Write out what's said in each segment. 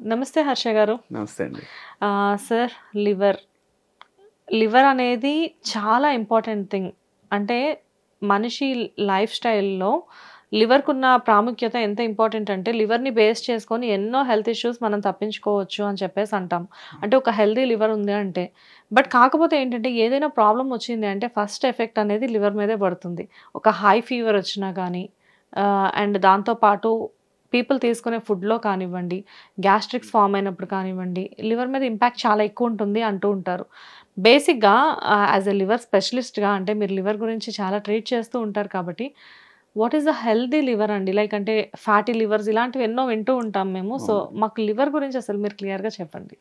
నమస్తే హర్ష గారు. నమస్తే అండి. సార్, లివర్ అనేది చాలా ఇంపార్టెంట్ థింగ్. అంటే మనిషి లైఫ్ స్టైల్‌లో లివర్‌కున్న ప్రాముఖ్యత ఎంత ఇంపార్టెంట్ అంటే లివర్‌ని బేస్ చేసుకొని ఎన్నో హెల్త్ ఇష్యూస్ మనం తప్పించుకోవచ్చు అని చెప్పేసి అంటాం. అంటే ఒక హెల్తీ లివర్ ఉంది అంటే. బట్ కాకపోతే ఏంటంటే ఏదైనా ప్రాబ్లమ్ వచ్చింది అంటే ఫస్ట్ ఎఫెక్ట్ అనేది లివర్ మీదే పడుతుంది. ఒక హై ఫీవర్ వచ్చినా గానీ అండ్ దాంతో పాటు పీపుల్ తీసుకునే ఫుడ్‌లో కానివ్వండి, గ్యాస్ట్రిక్స్ ఫార్మ్ అయినప్పుడు కానివ్వండి, లివర్ మీద ఇంపాక్ట్ చాలా ఎక్కువ ఉంటుంది అంటూ ఉంటారు. బేసిక్‌గా యాస్ ఎ లివర్ స్పెషలిస్ట్‌గా అంటే మీరు లివర్ గురించి చాలా ట్రీట్ చేస్తూ ఉంటారు కాబట్టి, what is the healthy liver అండి? లైక్ అంటే ఫ్యాటీ లివర్స్ ఇలాంటివి ఎన్నో వింటూ ఉంటాం మేము. సో, అవునండి. మాకు లివర్ గురించి అసలు మీరు క్లియర్‌గా చెప్పండి.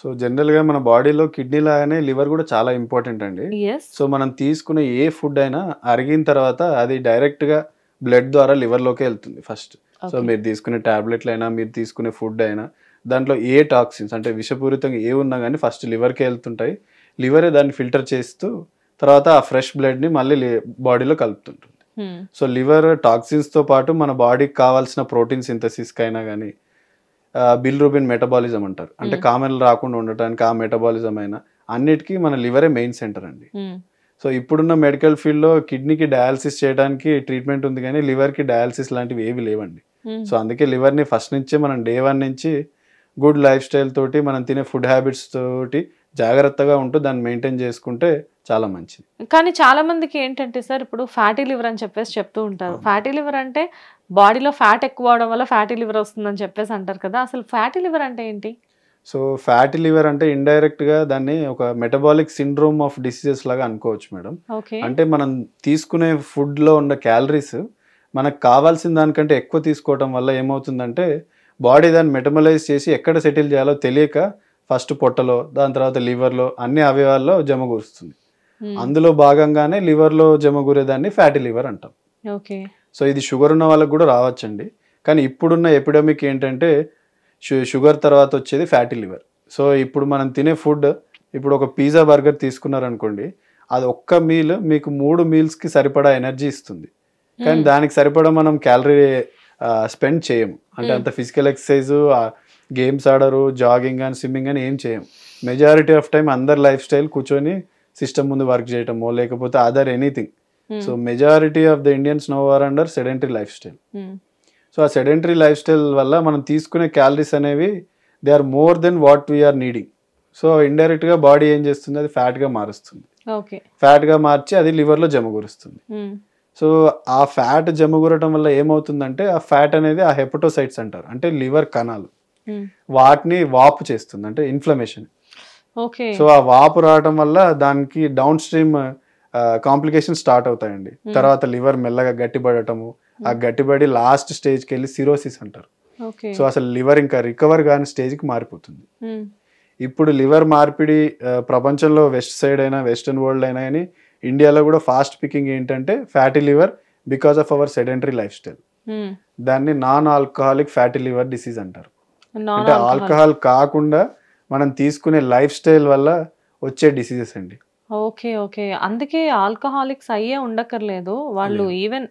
సో, జనరల్‌గా మన బాడీలో కిడ్నీ లాగానే లివర్ గూడా చాలా ఇంపార్టెంట్ అండి. యెస్. సో, మనం తీసుకునే ఏ ఫుడ్ అయినా అరిగిన తర్వాత అది డైరెక్ట్‌గా బ్లడ్ ద్వారా లివర్‌లోకే ఎళ్తుంది ఫస్ట్. So, okay. మీరు తీసుకునే టాబ్లెట్లైనా, మీరు తీసుకునే ఫుడ్ అయినా దాంట్లో ఏ టాక్సిన్స్ అంటే విషపూరితంగా ఏవున్నా గానీ ఫస్ట్ లివర్‌కే ఎళ్తుంటాయి. లివరే దాన్ని ఫిల్టర్ చేస్తూ తర్వాత ఆ ఫ్రెష్ బ్లడ్‌ని మళ్ళీ బాడీలో కలుపుతుంటుంది. హ్మ్. సో, లివర్ టాక్సిన్స్‌తో పాటు మన బాడీకి కావాల్సిన ప్రోటీన్ సింథసిస్‌కైనా గానీ బిలిరూబిన్ మెటబాలిజం అంటారు. అంటే హ్మ్. కామెర్లు రాకుండా ఉండటానికి ఆ మెటబాలిజం అయినా అన్నిటికీ మన లివరే మెయిన్ సెంటర్ అండి. హ్మ్. సో ఇప్పుడున్న మెడికల్ ఫీల్డ్‌లో కిడ్నీకి డయాలిసిస్ చేయడానికి ట్రీట్మెంట్ ఉంది గానీ లివర్‌కి డయాలిసిస్ లాంటివి ఏవి లేవండి. హ్మ్. సో అందుకే లివర్‌ని ఫస్ట్ నుంచే మనం డే 1 నుంచి గుడ్ లైఫ్ స్టైల్ తోటి మనం తినే ఫుడ్ హ్యాబిట్స్ తోటి జాగ్రత్తగా ఉంటూ దాన్ని మెయింటైన్ చేసుకుంటే చాలా మంచిది. కానీ చాలా మందికి ఏంటంటే సార్ ఇప్పుడు ఫ్యాటీ లివర్ అని చెప్పేసి చెప్తూ ఉంటారు. అవును. ఫ్యాటీ లివర్ అంటే బాడీలో ఫ్యాట్ ఎక్కువ అవడం వల్ల ఫ్యాటీ లివర్ వస్తుందని చెప్పేసి అంటారు కదా! అసలు ఫ్యాటీ లివర్ అంటే ఏంటి? సో ఫ్యాటీ లివర్ అంటే ఇండైరెక్ట్‌గా దాన్ని ఒక మెటబాలిక్ సిండ్రోమ్ ఆఫ్ డిసీజెస్ లాగా అనుకోవచ్చు మేడం. ఓకే. అంటే మనం తీసుకునే ఫుడ్‌లో ఉన్న క్యాలరీస్ మనకు కావాల్సిన దానికంటే ఎక్కువ తీసుకోవటం వల్ల ఏమవుతుందంటే బాడీ దాన్ని మెటబలైజ్ చేసి ఎక్కడ సెటిల్ చేయాలో తెలియక ఫస్ట్ పొట్టలో, దాని తర్వాత లివర్‌లో అన్ని అవయవాల్లో జమగూరుస్తుంది. హ్మ్. అందులో భాగంగానే లివర్‌లో జమగూరేదాన్ని ఫ్యాటీ లివర్ అంటాం. ఓకే. సో ఇది షుగర్ ఉన్న వాళ్ళకి కూడా రావచ్చండి. కానీ ఇప్పుడున్న ఎపిడమిక్ ఏంటంటే షుగర్ తర్వాత వచ్చేది ఫ్యాటీ లివర్. సో ఇప్పుడు మనం తినే ఫుడ్ ఇప్పుడు ఒక పిజ్జా, బర్గర్ తీసుకున్నారనుకోండి. అది ఒక్క మీల్ మీకు 3 మీల్స్‌కి సరిపడా ఎనర్జీ ఇస్తుంది. కానీ హ్మ్. దానికి సరిపడా మనం క్యాలరీ స్పెండ్ చేయము. అంటే హ్మ్. అంత ఫిజికల్ ఎక్సర్సైజు, గేమ్స్ ఆడరు, జాగింగ్ గాని, స్విమ్మింగ్ గాని ఏం చేయము. మెజారిటీ ఆఫ్ టైమ్ అందరి లైఫ్ స్టైల్ కూర్చొని సిస్టమ్ ముందు వర్క్ చేయటమో, లేకపోతే other anything. So hmm. Majority of the Indians now are under sedentary life style. Hmm. So ఆ సెడెంటరీ లైఫ్ స్టైల్ వల్ల మనం తీసుకునే క్యాలరీస్ అనేవి they are more than what we are needing. సో ఇండైరెక్ట్గా బాడీ ఏం చేస్తుంది, అది ఫ్యాట్గా మారుస్తుంది. ఓకే. ఫ్యాట్గా మార్చి అది లివర్లో జమగూరుస్తుంది. హ్మ్. సో ఆ ఫ్యాట్ జమగూరటం వల్ల ఏమవుతుందంటే ఆ ఫ్యాట్ అనేది ఆ హెపటోసైట్స్ అంటారు, అంటే లివర్ కణాలు, హ్మ్. వాటిని వాపు చేస్తుంది, అంటే ఇన్ఫ్లమేషన్. ఓకే. సో ఆ వాపు రావటం వల్ల దానికి డౌన్ స్ట్రీమ్ కాంప్లికేషన్ స్టార్ట్ అవుతాయండి. తర్వాత లివర్ మెల్లగా గట్టిపడటము, ఆ గట్టిపడి లాస్ట్ స్టేజ్కి వెళ్ళి సిరోసిస్ అంటారు. ఓకే. సో అసలు లివర్ ఇంకా రికవర్ కాని స్టేజ్కి మారిపోతుంది. హ్మ్. ఇప్పుడు లివర్ మార్పిడి ప్రపంచంలో వెస్ట్ సైడ్ అయినా వెస్టర్న్ వరల్డ్ అయినా కానీ ఇండియాలో కూడా ఫాస్ట్ పికింగ్ ఏంటంటే fatty liver because of our sedentary life style. హ్మ్. దాన్ని non alcoholic fatty liver disease అంటారు. నాన్ అంటే ఆల్కహాల్. ఆల్కహాల్ కాకుండా మనం తీసుకునే లైఫ్ స్టైల్ వల్ల వచ్చే డిసీజెస్ అండి. ఓకే. ఓకే. అందుకే ఆల్కహాలిక్స్ అయ్యే ఉండక్కర్లేదు. వాళ్ళు లేదు. ఈవెన్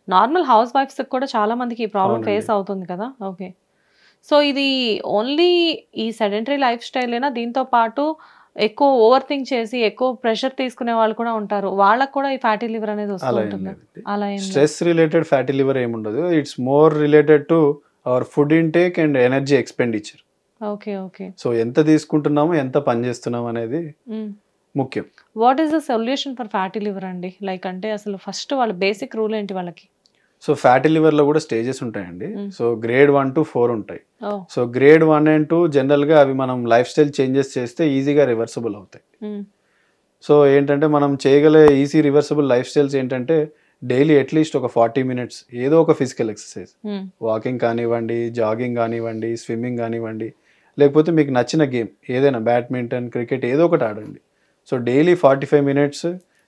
నార్మల్ హౌస్ వైఫ్స్‌కి కూడా చాలా మందికి ఈ ప్రాబ్లమ్ అవునండి. ఫేస్ అవుతుంది కదా! ఓకే. సో, ఇది ఓన్లీ ఈ సెడెంటరీ లైఫ్ స్టైలేనా? దీంతో పాటు ఎక్కువ ఓవర్ థింక్ చేసి, ఎక్కువ ప్రెషర్ తీసుకునే వాళ్ళు కూడా ఉంటారు. వాళ్ళకి కూడా ఈ ఫ్యాటీ లివర్ అనేది వస్తూ అలా ఏం ఉంటుందా? లేదండి. అలా ఏం లేదు. స్ట్రెస్ రిలేటెడ్ ఫ్యాటీ లివర్ ఏముండదు. It's more related to our food intake and energy expenditure. Okay. Okay. So ఎంత తీసుకుంటున్నామో, ఎంత పని చేస్తున్నాం అనేది హ్మ్. ముఖ్యం. What is the solution for fatty liver అండి? లైక్ అంటే అసలు ఫస్ట్ వాళ్ళ బేసిక్ రూల్ ఏంటి వాళ్ళకి? సో ఫ్యాటీ లివర్‌లో కూడా స్టేజెస్ ఉంటాయండి. హ్మ్. సో గ్రేడ్ 1-4 ఉంటాయి. ఓహ్! సో గ్రేడ్ 1 అండ్ 2 జనరల్‌గా అవి మనం లైఫ్ స్టైల్ చేంజెస్ చేస్తే ఈజీగా రివర్సిబుల్ అవుతాయి. హ్మ్. సో ఏంటంటే మనం చేయగలే ఈజీ రివర్సిబుల్ లైఫ్ స్టైల్స్ ఏంటంటే డైలీ అట్‌లీస్ట్ ఒక 40 మినిట్స్ ఏదో ఒక ఫిజికల్ ఎక్సర్సైజ్. హ్మ్. వాకింగ్ కానివ్వండి, జాగింగ్ కానివ్వండి, స్విమ్మింగ్ కానివ్వండి, లేకపోతే మీకు నచ్చిన గేమ్ ఏదైనా బ్యాడ్మింటన్, క్రికెట్ ఏదో ఒకటి ఆడండి. So daily 45 minutes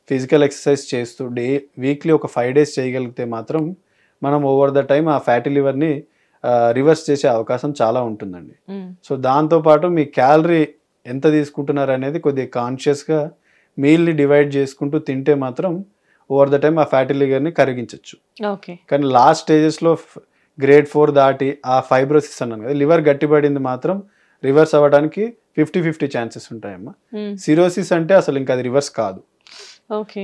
physical exercise చేస్తూ వీక్లీ ఒక 5 డేస్ చేయగలిగితే మాత్రం మనం ఓవర్ ద టైమ్ ఆ ఫ్యాటీ లివర్‌ని రివర్స్ చేసే అవకాశం చాలా ఉంటుందండి. హ్మ్. సో దాంతోపాటు మీ క్యాలరీ ఎంత తీసుకుంటున్నారు అనేది కొద్దిగా కాన్షియస్‌గా మీల్‌ని డివైడ్ చేసుకుంటూ తింటే మాత్రం ఓవర్ ద టైమ్ ఆ ఫ్యాటీ లివర్‌ని కరిగించొచ్చు. ఓకే. కానీ లాస్ట్ స్టేజెస్‌లో గ్రేడ్ 4 దాటి ఆ ఫైబ్రోసిస్ అన్నాను కదా, లివర్ గట్టిపడింది మాత్రం రివర్స్ అవ్వడానికి 50-50 ఛాన్సెస్ ఉంటాయమ్మా. సిరోసిస్ అంటే అసలు ఇంకా అది రివర్స్ కాదు.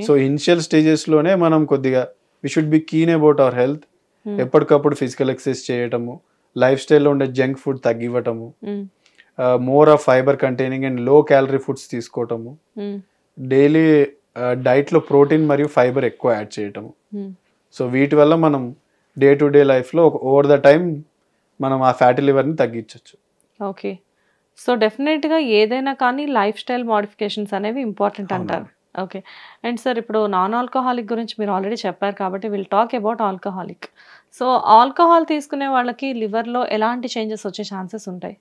సో ఇనిషియల్ స్టేజెస్లోనే మనం కొద్దిగా we should be keen about our health. ఎప్పటికప్పుడు ఫిజికల్ ఎక్సర్సైజ్ చేయటము, లైఫ్ స్టైల్లో ఉండే జంక్ ఫుడ్ తగ్గివ్వటము, more of fibre containing and low calorie foods తీసుకోవటము, డైలీ డైట్లో ప్రోటీన్ మరియు ఫైబర్ ఎక్కువ యాడ్ చేయటము. సో వీటి వల్ల మనం డే టు డే లైఫ్లో ఓవర్ ద టైం మనం ఆ ఫ్యాటీ లివర్ని తగ్గించవచ్చు. ఓకే. సో డెఫినెట్గా ఏదైనా కానీ లైఫ్ స్టైల్ మోడిఫికేషన్స్ అనేవి ఇంపార్టెంట్ అంటారు. ఓకే. అండ్ సార్ ఇప్పుడు నాన్ ఆల్కహాలిక్ గురించి మీరు ఆల్రెడీ చెప్పారు కాబట్టి will talk about alcoholic. So alcohol తీసుకునే వాళ్ళకి లివర్లో ఎలాంటి చేంజెస్ వచ్చే ఛాన్సెస్ ఉంటాయి?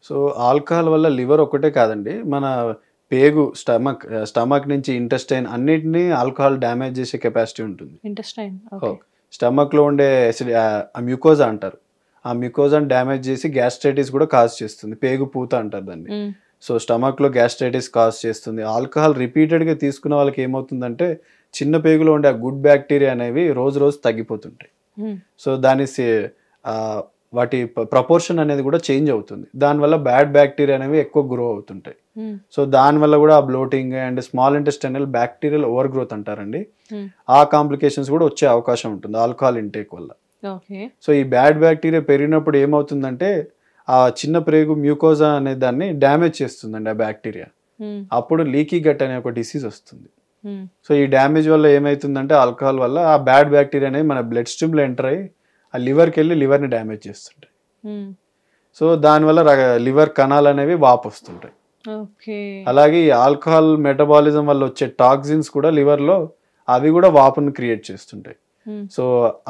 సో ఆల్కహాల్ వల్ల లివర్ ఒకటే కాదండి, మన పేగు, స్టమక్ నుంచి ఇంటెస్టైన్ అన్నిటినీ ఆల్కహాల్ డ్యామేజ్ చేసే కెపాసిటీ ఉంటుంది. ఇంటెస్టైన్, స్టమక్లో ఉండే మ్యూకోజా అంటారు, ఆ మ్యూకోజాని డ్యామేజ్ చేసి గ్యాస్ట్రైటిస్ కూడా కాజ్ చేస్తుంది. పేగు పూత అంటారు దాన్ని. సో స్టమక్లో గ్యాస్ట్రైటిస్ కాజ్ చేస్తుంది. ఆల్కహాల్ రిపీటెడ్గా తీసుకున్న వాళ్ళకి ఏమవుతుందంటే చిన్న పేగులో ఉండే ఆ గుడ్ బ్యాక్టీరియా అనేవి రోజు రోజు తగ్గిపోతుంటాయి. సో దాని వాటి ప్రపోర్షన్ అనేది కూడా చేంజ్ అవుతుంది. దానివల్ల బ్యాడ్ బ్యాక్టీరియా అనేవి ఎక్కువ గ్రో అవుతుంటాయి. సో దానివల్ల కూడా ఆ bloating and small intestinal bacterial over growth అంటారండి, ఆ కాంప్లికేషన్స్ కూడా వచ్చే అవకాశం ఉంటుంది ఆల్కహాల్ ఇంటేక్ వల్ల. సో ఈ బ్యాడ్ బ్యాక్టీరియా పెరిగినప్పుడు ఏమవుతుందంటే ఆ చిన్న ప్రేగు మ్యూకోజా అనే దాన్ని డ్యామేజ్ చేస్తుందండి ఆ బ్యాక్టీరియా. అప్పుడు లీకీ గట్ అనే ఒక డిసీజ్ వస్తుంది. సో ఈ డ్యామేజ్ వల్ల ఏమవుతుందంటే ఆల్కహాల్ వల్ల ఆ బ్యాడ్ బ్యాక్టీరియా అనేది మన బ్లడ్ స్ట్రీమ్లో ఎంటర్ అయ్యి ఆ లివర్కి వెళ్ళి లివర్ని డ్యామేజ్ చేస్తుంటాయి. సో దానివల్ల లివర్ కణాలు అనేవి వాపు వస్తుంటాయి. అలాగే ఈ ఆల్కహాల్ మెటబాలిజం వల్ల వచ్చే టాక్సిన్స్ కూడా లివర్లో అవి కూడా వాపుని క్రియేట్ చేస్తుంటాయి. సో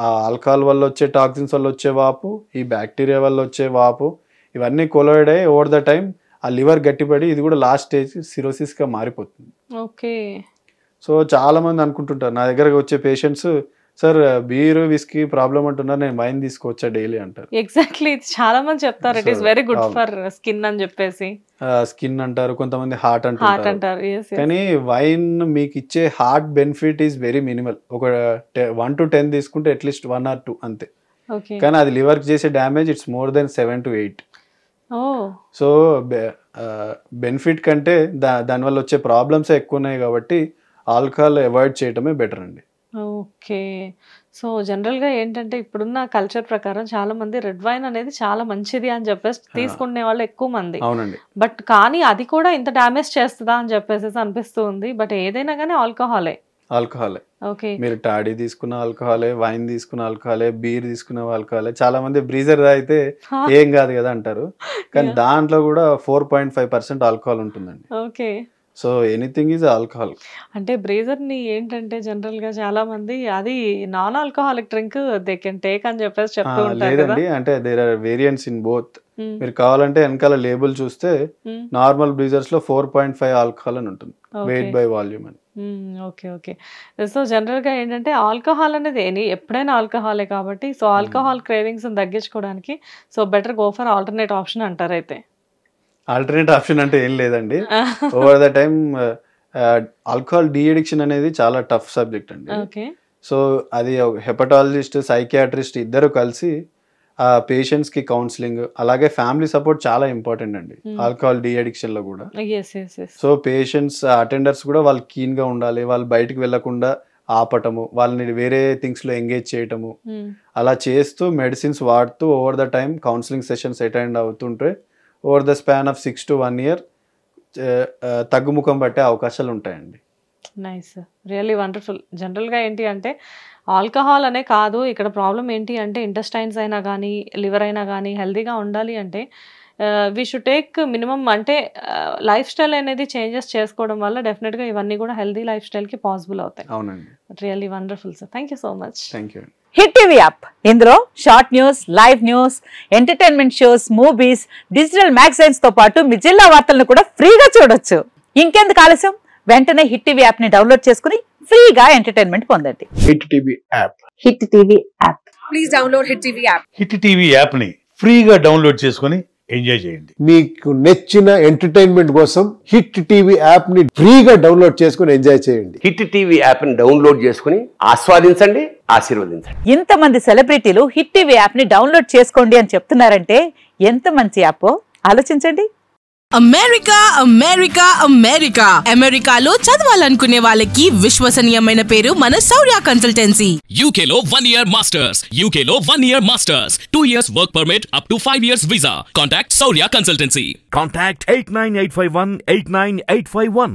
ఆ ఆల్కహాల్ వల్ల వచ్చే టాక్సిన్స్ వల్ల వచ్చే వాపు, ఈ బ్యాక్టీరియా వల్ల వచ్చే వాపు, ఇవన్నీ కొలైడ్ అయ్యి ఓవర్ ద టైం ఆ లివర్ గట్టిపడి ఇది కూడా లాస్ట్ స్టేజ్ సిరోసిస్గా మారిపోతుంది. సో చాలా మంది అనుకుంటుంటారు, నా దగ్గరకు వచ్చే patients, sir beer whisky problem అంటున్నారు, నేను వైన్ తీసుకోవచ్చా డైలీ అంటారు. ఎగ్జాక్ట్లీ, చాలా మంది చెప్తారు it is very good for skin అని చెప్పేసి. స్కిన్ అంటారు, కొంతమంది హార్ట్ అంటారు. కానీ వైన్ మీకు ఇచ్చే heart benefit is very minimal. ఒక 1 to 10 తీసుకుంటే అట్లీస్ట్ 1 or 2 అంతే. కానీ అది లివర్కి చేసే damage it's more than 7 to 8. So benefit కంటే దానివల్ల వచ్చే ప్రాబ్లమ్స్ ఎక్కువ ఉన్నాయి కాబట్టి ఆల్కహాల్ అవాయిడ్ చేయటమే బెటర్ అండి. ఓకే. సో జనరల్గా ఏంటంటే ఇప్పుడున్న కల్చర్ ప్రకారం చాలా మంది రెడ్ వైన్ అనేది చాలా మంచిది అని చెప్పేసి తీసుకునే వాళ్ళు ఎక్కువ మంది. అవునండి. బట్ కానీ అది కూడా ఇంత డ్యామేజ్ చేస్తుందా అని చెప్పేసి అనిపిస్తుంది. బట్ ఏదైనా కానీ ఆల్కహాలే. ఓకే. మీరు టాడీ తీసుకున్న ఆల్కహాలే, వైన్ తీసుకున్న ఆల్కహాలే, బీర్ తీసుకున్న ఆల్కహాలే. చాలా మంది బ్రీజర్ అయితే ఏం కాదు కదా అంటారు, కానీ దాంట్లో కూడా 4.5% ఆల్కహాల్ ఉంటుందండి. Okay. So anything is alcohol. అంటే బ్రీజర్ని ఏంటంటే జనరల్గా చాలా మంది అది non alcoholic drink they can take అని చెప్పేసి చెప్తూ ఉంటారు. లేదండి, అంటే there are variants in both. మీరు కావాలంటే వెనకాల లేబుల్ చూస్తే నార్మల్ బ్రీజర్స్ లో 4.5 ఆల్కహాల్ అని ఉంటుంది, వెయిట్ బై వాల్యూమ్ అని. ఓకే. సో జనరల్గా ఏంటంటే ఆల్కహాల్ అనేది ఎప్పుడైనా ఆల్కహాలే కాబట్టి సో ఆల్కహాల్ క్రేవింగ్స్ తగ్గించుకోవడానికి so better go for alternate option అంటారు. అయితే ఆల్టర్నేట్ ఆప్షన్ అంటే ఏం లేదండి, over the time alcohol de addiction అనేది చాలా టఫ్ సబ్జెక్ట్ అండి. సో అది హెపటాలజిస్ట్, సైకియాట్రిస్ట్ ఇద్దరు కలిసి ఆ పేషెంట్స్ కి కౌన్సిలింగ్, అలాగే ఫ్యామిలీ సపోర్ట్ చాలా ఇంపార్టెంట్ అండి ఆల్కహాల్ డీ అడిక్షన్ లో కూడా. సో పేషెంట్స్ అటెండర్స్ కూడా వాళ్ళు కీన్ గా ఉండాలి, వాళ్ళు బయటకు వెళ్లకుండా ఆపటము, వాళ్ళని వేరే థింగ్స్ లో ఎంగేజ్ చేయటము, అలా చేస్తూ మెడిసిన్స్ వాడుతూ over the time counselling sessions attend అవుతుంటే over the span of 6 to 1 year తగ్గుముఖం పట్టే అవకాశాలు ఉంటాయండి. Nice, really wonderful. జనరల్గా ఏంటి అంటే ఆల్కహాల్ అనే కాదు, ఇక్కడ ప్రాబ్లం ఏంటి అంటే ఇంటెస్టైన్స్ అయినా కానీ లివర్ అయినా కానీ హెల్తీగా ఉండాలి అంటే వీ షుడ్ టేక్ మినిమం అంటే లైఫ్ స్టైల్ అనేది చేంజెస్ చేసుకోవడం వల్ల డెఫినెట్గా ఇవన్నీ కూడా హెల్తీ లైఫ్ స్టైల్కి పాసిబుల్ అవుతాయి. అవునండి. Really wonderful sir, thank you so much. Thank you. Hit TV app, ఇందులో short news, live news, entertainment shows, movies, digital magazines తో పాటు మీ జిల్లా వార్తలను కూడా ఫ్రీగా చూడొచ్చు. ఇంకెందుకు ఆలస్యం, వెంటనే హిట్ టీవీ యాప్ ని డౌన్లోడ్ చేసుకుని ఫ్రీగా ఎంటర్టైన్మెంట్ పొందండి. Hit TV app. Hit TV app. Please download hit TV app. Hit TV app ని ఫ్రీగా డౌన్లోడ్ చేసుకుని ఎంజాయ్ చేయండి. మీకు నచ్చిన ఎంటర్టైన్మెంట్ కోసం హిట్ టీవీ యాప్ ని ఫ్రీగా డౌన్లోడ్ చేసుకుని ఎంజాయ్ చేయండి. హిట్ టీవీ యాప్ ని డౌన్లోడ్ చేసుకుని ఆస్వాదించండి, ఆశీర్వదించండి. ఇంతమంది సెలబ్రిటీలు హిట్ టీవీ యాప్ ని డౌన్లోడ్ చేసుకోండి అని చెప్తున్నారంటే ఎంత మంచి యాప్ ఆలోచించండి. అమెరికా అమెరికా అమెరికా అమెరికాలో చదవాలనుకునే వాళ్ళకి విశ్వసనీయమైన పేరు మన శౌర్య కన్సల్టెన్సీ. UK లో 1 year masters, UK లో 1 year masters, 2 years work permit up to 5 years visa. Contact Saurya Consultancy. Contact 89851 89851.